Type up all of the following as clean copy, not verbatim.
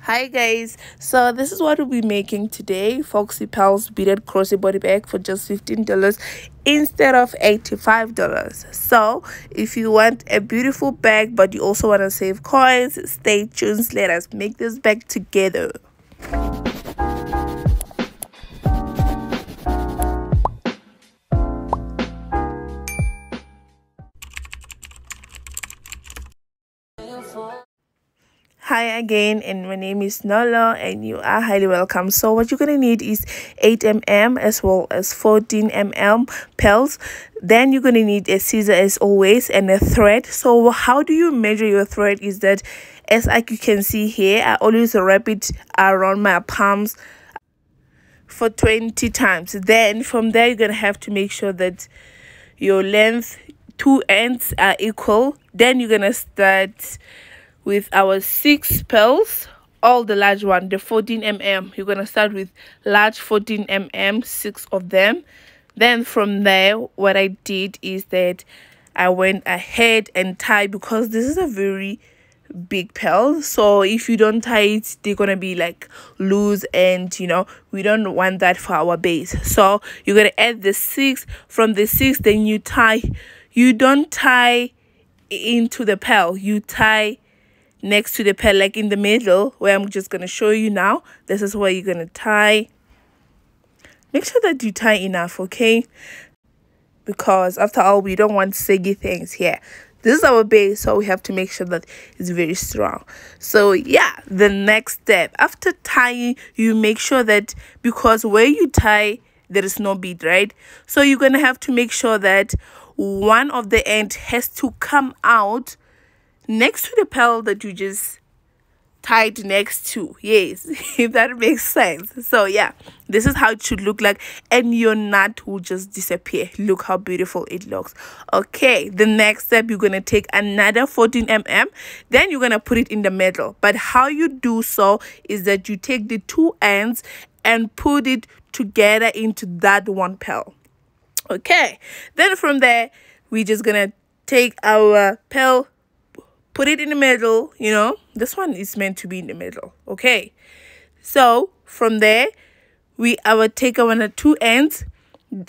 Hi guys, so this is what we'll be making today. Faux Pearl's beaded crossbody bag for just $15 instead of $85. So if you want a beautiful bag but you also want to save coins, stay tuned. Let us make this bag together. Hi again, and my name is Nolo and you are highly welcome. So what you're gonna need is 8mm as well as 14mm pearls. Then you're gonna need a scissor as always and a thread. So how do you measure your thread is that, as you can see here, I always wrap it around my palms for 20 times. Then from there you're gonna have to make sure that your length, two ends are equal. Then you're gonna start with our 6 pearls, all the large one, the 14mm. You're gonna start with large 14mm, 6 of them. Then from there, what I did is that I went ahead and tied, because this is a very big pearl, so if you don't tie it, they're gonna be like loose, and we don't want that for our base. So you're gonna add the 6. From the 6, then you tie. You don't tie into the pearl, you tie next to the pearl, like in the middle, where I'm just going to show you now. This is where you're going to tie. Make sure that you tie enough, okay? Because after all, we don't want saggy things here. This is our base, so we have to make sure that it's very strong. So yeah, the next step, after tying, you make sure that, because where you tie, there is no bead, right? So you're going to have to make sure that one of the end has to come out next to the pearl that you just tied next to. Yes, if that makes sense. So yeah, this is how it should look like, and your knot will just disappear. Look how beautiful it looks. Okay, the next step, you're gonna take another 14mm, then you're gonna put it in the middle. But how you do so is that you take the two ends and put it together into that one pearl. Okay, then from there, we're just gonna take our pearl, put it in the middle. This one is meant to be in the middle. Okay, so from there, we take our two ends.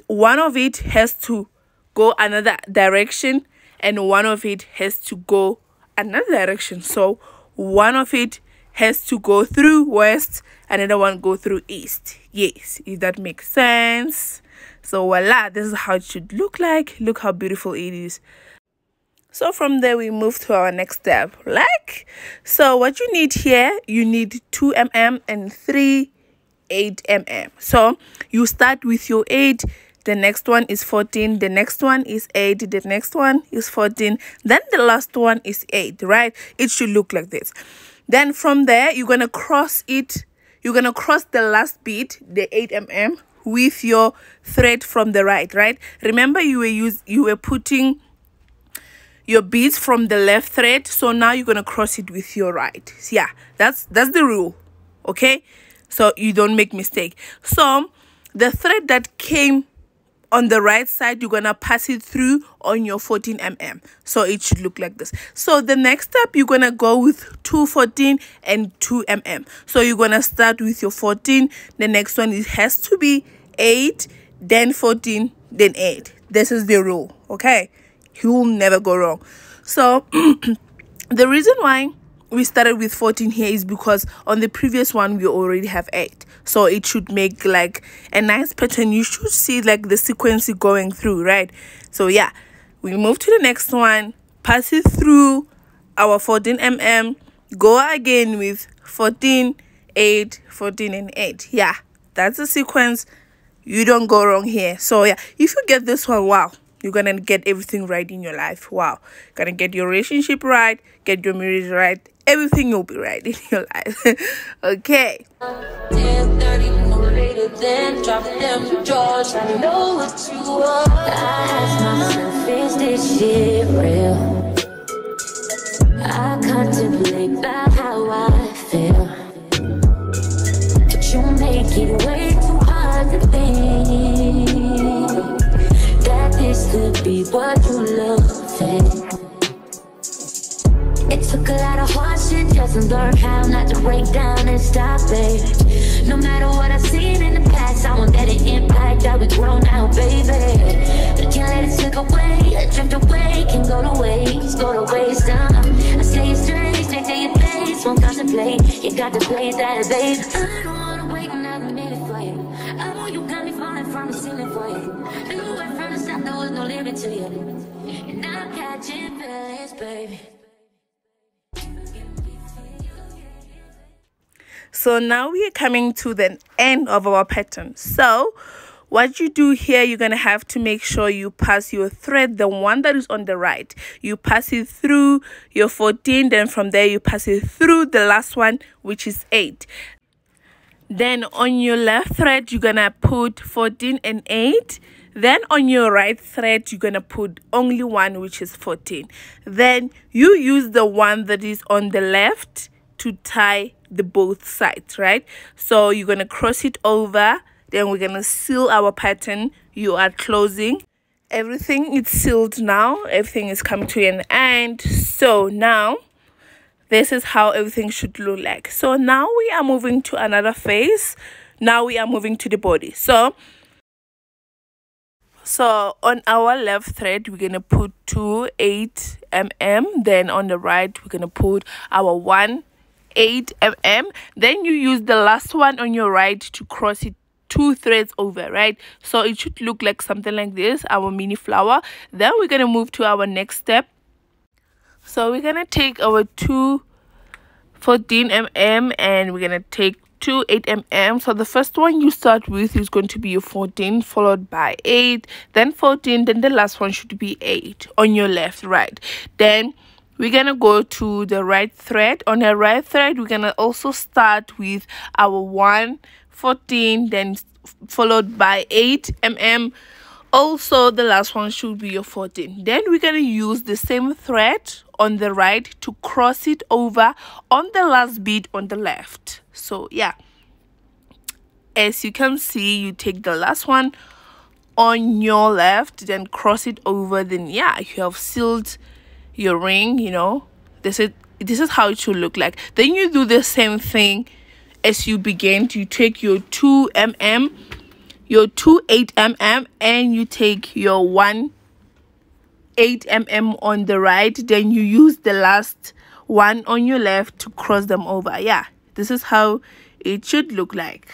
One of it has to go another direction, and one of it has to go another direction. So one of it has to go through west, another one go through east. Yes, if that makes sense. So voila, this is how it should look like. Look how beautiful it is. So from there, we move to our next step. So what you need here, you need 2mm and 3 8mm. So you start with your 8, the next one is 14, the next one is 8, the next one is 14, then the last one is 8, right? It should look like this. Then from there, you're gonna cross it. You're gonna cross the last bead, the 8mm, with your thread from the right. Remember, you were putting your beads from the left thread, so now you're gonna cross it with your right. Yeah, that's the rule, okay? So you don't make mistake. So the thread that came on the right side, you're gonna pass it through on your 14mm, so it should look like this. So the next step, you're gonna go with 214 and 2mm. So you're gonna start with your 14, the next one, it has to be 8, then 14, then 8. This is the rule, okay? You will never go wrong. So the reason why we started with 14 here is because on the previous one we already have 8, so it should make like a nice pattern. You should see like the sequence going through, right? So yeah, we move to the next one, pass it through our 14mm, go again with 14, 8, 14 and 8. Yeah, that's the sequence. You don't go wrong here. So yeah, if you get this one, wow, you're gonna get everything right in your life. Wow, gonna get your relationship right, get your marriage right, everything will be right in your life. Okay. 10:30 more later than drop them drawers. I know what you are. I ask myself, is this shit real? I contemplate about how I feel, but you make it way too hard to think that this could be what you love. It took a lot of hard shit just to learn how not to break down stop, baby. No matter what I've seen in the past, I won't let it impact that we grown now, baby. We can't let it slip away, drift away, can go to waste, I say it's strange, they take your place, won't contemplate, you got to play that, babe. I don't wanna wait another minute for you. I know you got me falling from the ceiling for you. I knew right from the start there was no limit to you, and I'm catching feelings, baby. So now we are coming to the end of our pattern. So what you do here, you're gonna have to make sure you pass your thread, the one that is on the right, you pass it through your 14, then from there you pass it through the last one, which is 8. Then on your left thread you're gonna put 14 and 8. Then on your right thread you're gonna put only one, which is 14. Then you use the one that is on the left to tie the both sides, right? So you're gonna cross it over, then we're gonna seal our pattern. You are closing, everything is sealed now, everything is coming to an end. So now this is how everything should look like. So now we are moving to another phase. Now we are moving to the body. So on our left thread we're gonna put 2 8mm, then on the right we're gonna put our 1 8mm. Then you use the last one on your right to cross it 2 threads over, right? So it should look like something like this, our mini flower. Then we're gonna move to our next step. So we're gonna take our 2 14mm and we're gonna take 2 8mm. So the first one you start with is going to be your 14 followed by 8, then 14, then the last one should be 8 on your left, right? Then we're gonna go to the right thread. On the right thread we're gonna also start with our 1 14, then followed by 8mm. Also the last one should be your 14. Then we're gonna use the same thread on the right to cross it over on the last bead on the left. So yeah, as you can see, you take the last one on your left, then cross it over, then yeah, you have sealed your ring. You know, this is how it should look like. Then you do the same thing as you began. You take your 2mm, your 2 8mm, and you take your 1 8mm on the right. Then you use the last one on your left to cross them over. Yeah, this is how it should look like.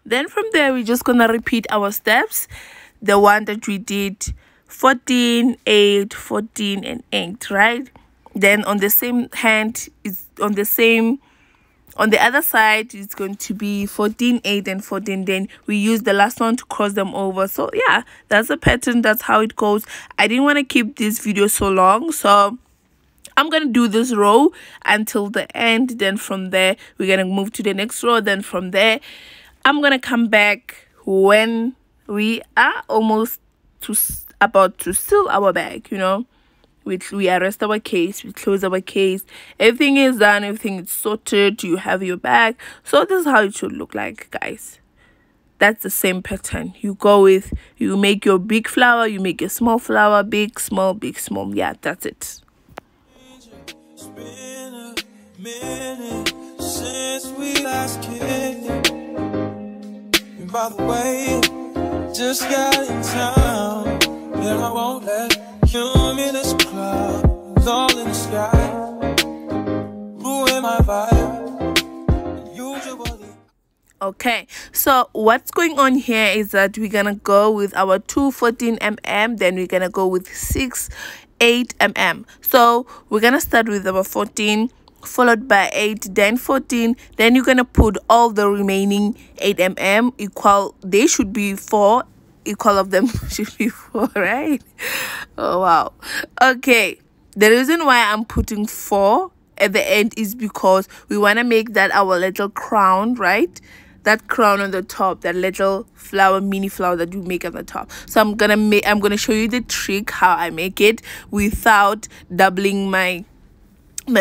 Then from there we're just gonna repeat our steps, the one that we did 14 8 14 and 8, right? Then on the same hand is on the other side it's going to be 14 8 and 14. Then we use the last one to cross them over. So yeah, that's a pattern, that's how it goes. I didn't want to keep this video so long, so I'm gonna do this row until the end. Then from there we're gonna move to the next row. Then from there I'm gonna come back when we are almost about to seal our bag. You know, we arrest our case, we close our case, everything is done, everything is sorted, you have your bag. So this is how it should look like, guys. That's the same pattern. You go with, you make your big flower, you make a small flower, big, small, big, small. Yeah, that's it. It's been a minute since we last kicked. And by the way, just got in town, and I won't let cumulus clouds all in the sky ruin my vibe. Usually. Okay, so what's going on here is that we're gonna go with our 2 14mm, then we're gonna go with 6 8mm. So we're gonna start with our 14 followed by 8, then 14, then you're gonna put all the remaining 8mm equal. They should be 4, equal of them should be 4, right? Oh wow. Okay, the reason why I'm putting 4 at the end is because we want to make that our little crown, right? That crown on the top, that little flower, mini flower that you make on the top. So I'm gonna show you the trick how I make it without doubling my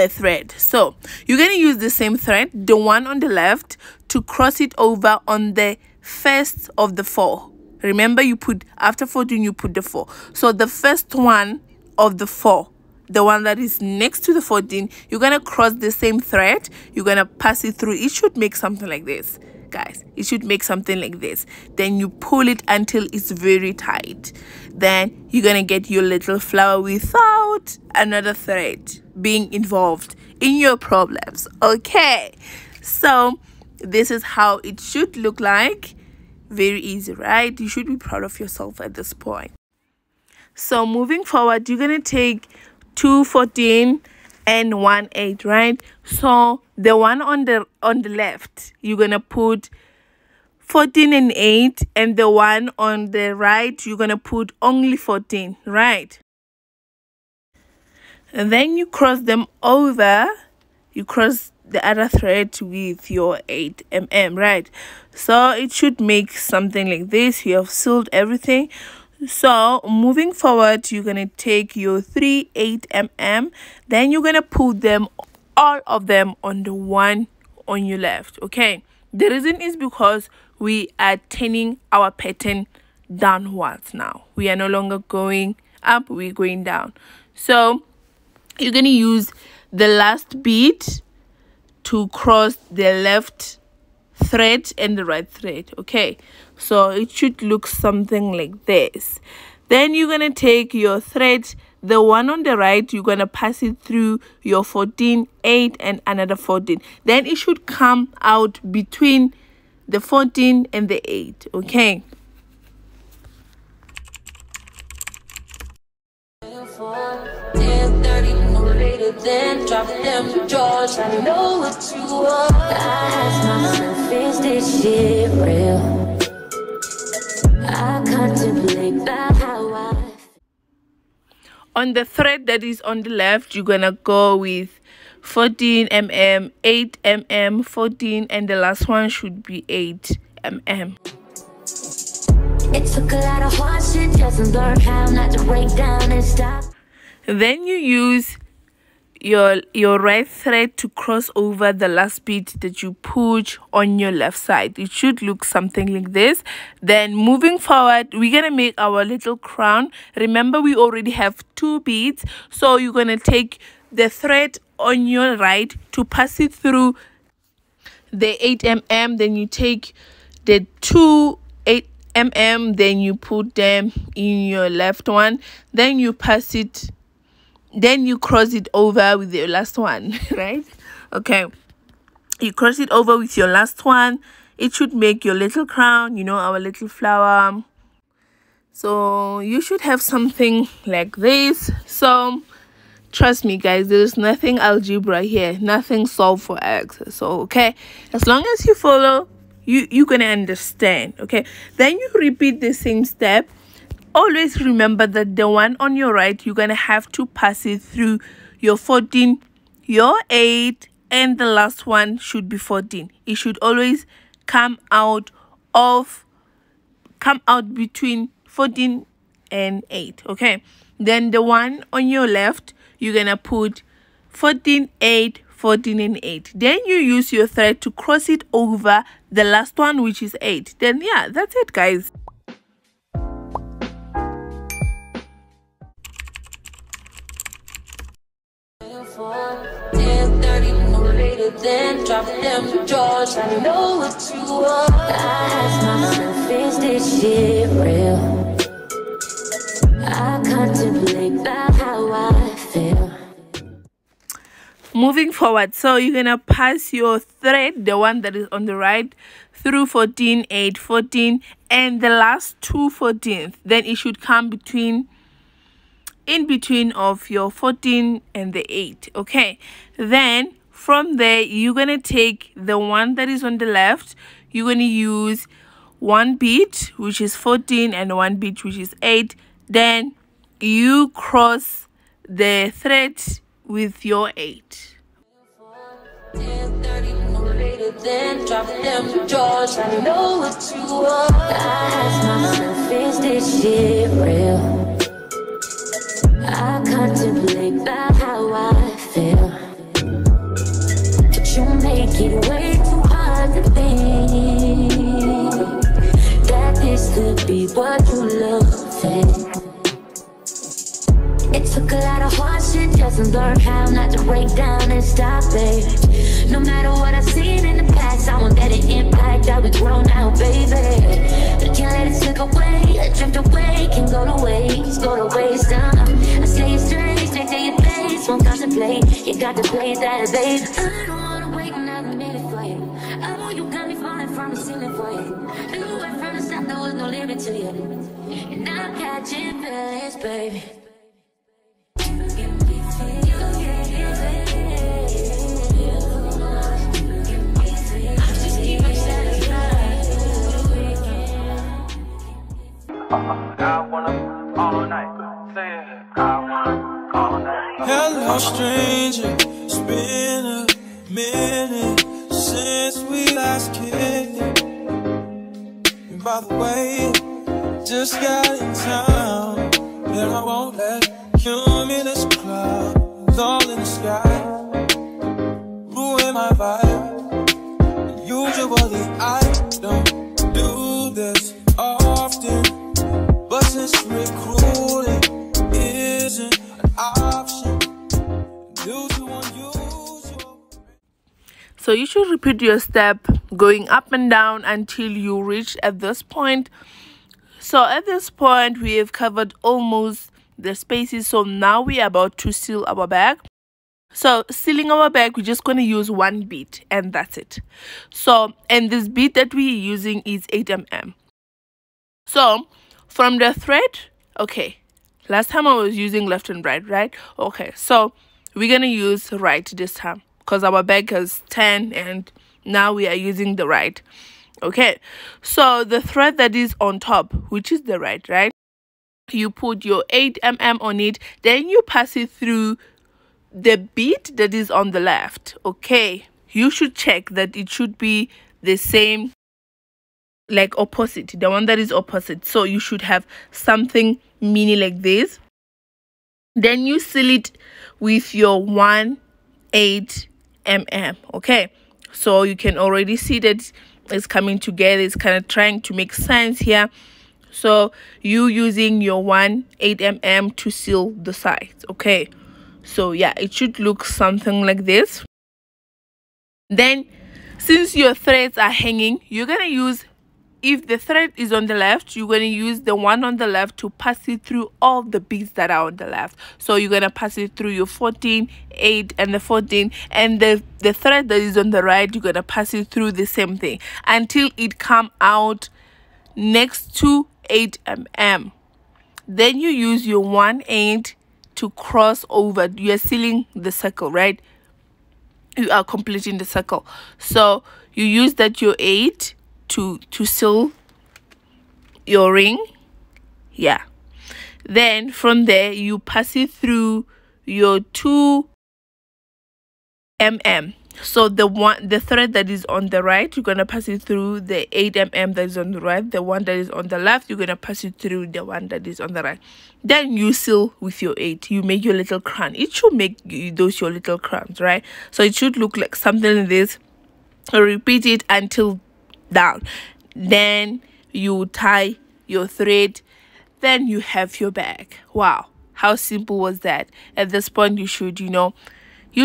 thread. So you're gonna use the same thread, the one on the left, to cross it over on the first of the 4. Remember, you put after 14 you put the 4. So the first one of the 4, the one that is next to the 14, you're gonna cross the same thread, you're gonna pass it through. It should make something like this, guys. It should make something like this. Then you pull it until it's very tight. Then you're gonna get your little flower without another thread being involved in your problems. Okay, so this is how it should look like. Very easy, right? You should be proud of yourself at this point. So moving forward, you're gonna take 2 14 and 1 8, right? So the one on the left, you're gonna put 14 and 8, and the one on the right, you're gonna put only 14, right? And then you cross them over, you cross the other thread with your 8 mm, right? So it should make something like this. You have sealed everything. So moving forward, you're gonna take your 3 8 mm, then you're gonna put them, all of them, on the one on your left. Okay, the reason is because we are turning our pattern downwards now. We are no longer going up, we're going down. So you're gonna use the last bead to cross the left thread and the right thread. Okay, so it should look something like this. Then you're gonna take your thread, the one on the right, you're gonna pass it through your 14 8 and another 14. Then it should come out between the 14 and the 8. Okay, then drop them drawers. I know what you are. I ask myself, is this shit real? I contemplate about how I. On the thread that is on the left, you're gonna go with 14 mm, 8 mm, 14, and the last one should be 8 mm. It took a lot of hard shit just to learn how not to break down and stop. Then you use your right thread to cross over the last bead that you put on your left side. It should look something like this. Then moving forward, we're gonna make our little crown. Remember, we already have 2 beads, so you're gonna take the thread on your right to pass it through the 8 mm, then you take the 2 8 mm, then you put them in your left one, then you pass it, then you cross it over with your last one, right? Okay, you cross it over with your last one. It should make your little crown, you know, our little flower. So you should have something like this. So trust me, guys, there is nothing algebra here, nothing solved for x. So okay, as long as you follow, you're gonna understand. Okay, then you repeat the same step. Always remember that the one on your right, you're gonna have to pass it through your 14, your 8, and the last one should be 14. It should always come out between 14 and 8. Okay, then the one on your left, you're gonna put 14 8, 14 and 8. Then you use your thread to cross it over the last one, which is 8. Then yeah, that's it, guys. Then drop them drawers. I know what you are. I ask myself, is this shit real? I contemplate about how I feel. Moving forward, so you're gonna pass your thread, the one that is on the right, through 14 8 14 and the last 2 14th. Then it should come in between of your 14 and the 8. Okay, then from there, you're gonna take the one that is on the left. You're gonna use 1 bead, which is 14, and 1 bead, which is 8. Then you cross the thread with your 8. Then drop them drawers. I know what you are. I ask myself, is this shit real? I contemplate about how I feel. You make it way too hard to think that this could be what you love. It took Took a lot of hard shit just to learn how not to break down and stop, baby. No matter what I've seen in the past, I won't let it impact how we grow now, baby. But can't let it slip away, drift away, can go to waste, I stay straight to your face, won't contemplate. You got to play that, babe. I don't wanna wait another minute for you. I know you got me falling from the ceiling for you. Knew it from the start, there was no limit to you. And I'm catching feelings, baby. I wanna all night. Say it. I wanna all night. Hello, stranger. It's been a minute since we last kicked. And by the way, just got in town, and I won't let cumulus clouds all in the sky ruin my vibe. Usually I don't do this often, but since recruiting isn't an option due to unusual. So you should repeat your step going up and down until you reach at this point. So at this point we have covered almost the spaces, so now we are about to seal our bag. So sealing our bag, we're just going to use one bead and that's it. So, and this bead that we're using is 8mm. So from the thread, okay, last time I was using left and right? Okay, so we're going to use right this time because our bag has 10 and now we are using the right. Okay, so the thread that is on top, which is the right, you put your 8mm on it, then you pass it through the bead that is on the left. Okay, you should check that it should be the same, like opposite, the one that is opposite. So you should have something mini like this. Then you seal it with your 1/8mm. Okay, so you can already see that it's coming together. It's kind of trying to make sense here. So you using your 1/8mm to seal the sides. Okay, so yeah, it should look something like this. Then since your threads are hanging, you're gonna use, if the thread is on the left, you're going to use the one on the left to pass it through all the beads that are on the left. So you're going to pass it through your 14, 8 and the 14, and the thread that is on the right, you're going to pass it through the same thing until it come out next to 8mm. Then you use your 1/8 to cross over. You are sealing the circle, right? You are completing the circle. So you use that your 8 to seal your ring. Yeah, then from there you pass it through your 2mm. So the thread that is on the right, you're gonna pass it through the 8mm that is on the right. The one that is on the left, you're gonna pass it through the one that is on the right. Then you seal with your 8. You make your little crown. It should make those your little crowns, right? So it should look like something like this. Repeat it until down. Then you tie your thread, then you have your bag. Wow, how simple was that? At this point you should, you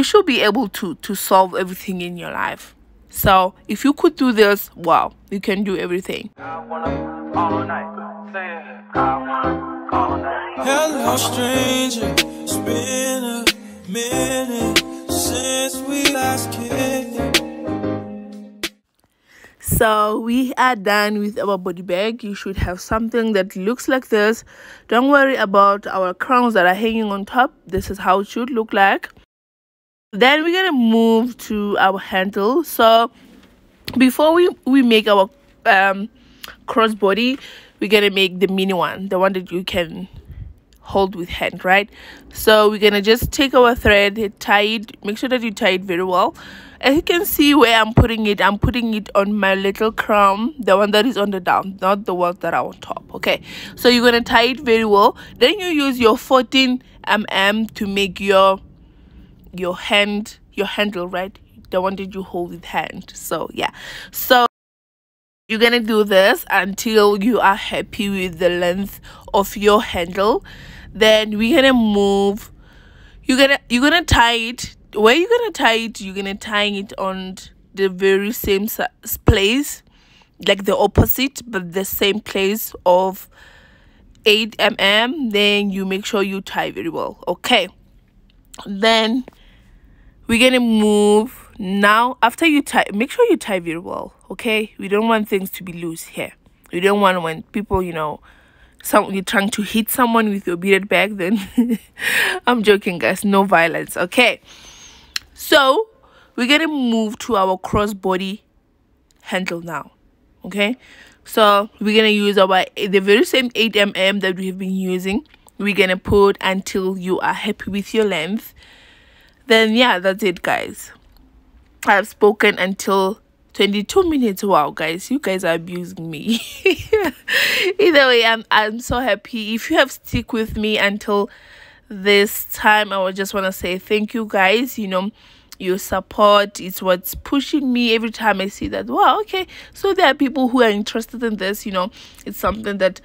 should be able to solve everything in your life. So if you could do this, wow, you can do everything. Hello, stranger. It's been a minute since we last kicked. So we are done with our body bag. You should have something that looks like this. Don't worry about our crowns that are hanging on top. This is how it should look like. Then we're gonna move to our handle. So before we make our crossbody, we're gonna make the mini one, the one that you can hold with hand, right? So we're gonna just take our thread, tie it, make sure that you tie it very well. As you can see where I'm putting it on my little crown, the one that is on the down, not the ones that are on top. Okay, so you're gonna tie it very well. Then you use your 14mm to make your handle, right? The one that you hold with hand. So yeah, so you're gonna do this until you are happy with the length of your handle. Then we're gonna move you're gonna tie it. Where you're gonna tie it, you're gonna tie it on the very same place, like the opposite but the same place of 8 mm. Then you make sure you tie very well. Okay, then we're gonna move now. After you tie, make sure you tie very well. Okay, we don't want things to be loose here. We don't want when people, you know, you're trying to hit someone with your beaded bag, then I'm joking, guys, no violence. Okay, so we're gonna move to our crossbody handle now. Okay, so we're gonna use the very same 8 mm that we have been using. We're gonna put until you are happy with your length. Then yeah, that's it, guys. I've spoken until 22 minutes. Wow, guys, you guys are abusing me. Either way, I'm so happy. If you have stick with me until this time, I would just want to say thank you, guys. You know, your support is what's pushing me every time I see that. Wow, okay, so there are people who are interested in this. You know, it's something that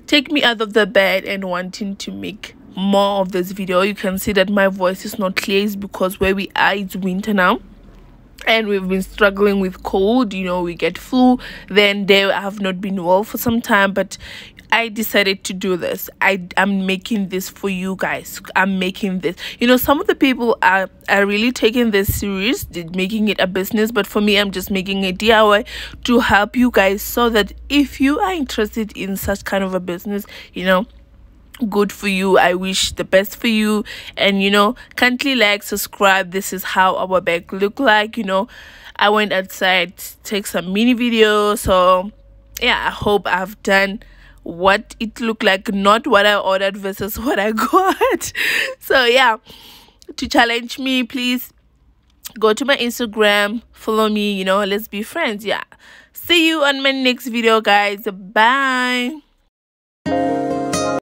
take me out of the bed and wanting to make more of this video. You can see that my voice is not clear. It's because where we are, it's winter now, and we've been struggling with cold. You know, we get flu. Then there I have not been well for some time, but I decided to do this. I'm making this for you guys. I'm making this. You know, some of the people are really taking this serious, making it a business, but for me, I'm just making a DIY to help you guys, so that if you are interested in such kind of a business, you know, good for you. I wish the best for you. And you know, kindly like, subscribe. This is how our bag look like. You know, I went outside, take some mini videos. So yeah, I hope I've done what it looked like, not what I ordered versus what I got. So yeah, to challenge me, please go to my Instagram, follow me, you know, let's be friends. Yeah, see you on my next video, guys. Bye.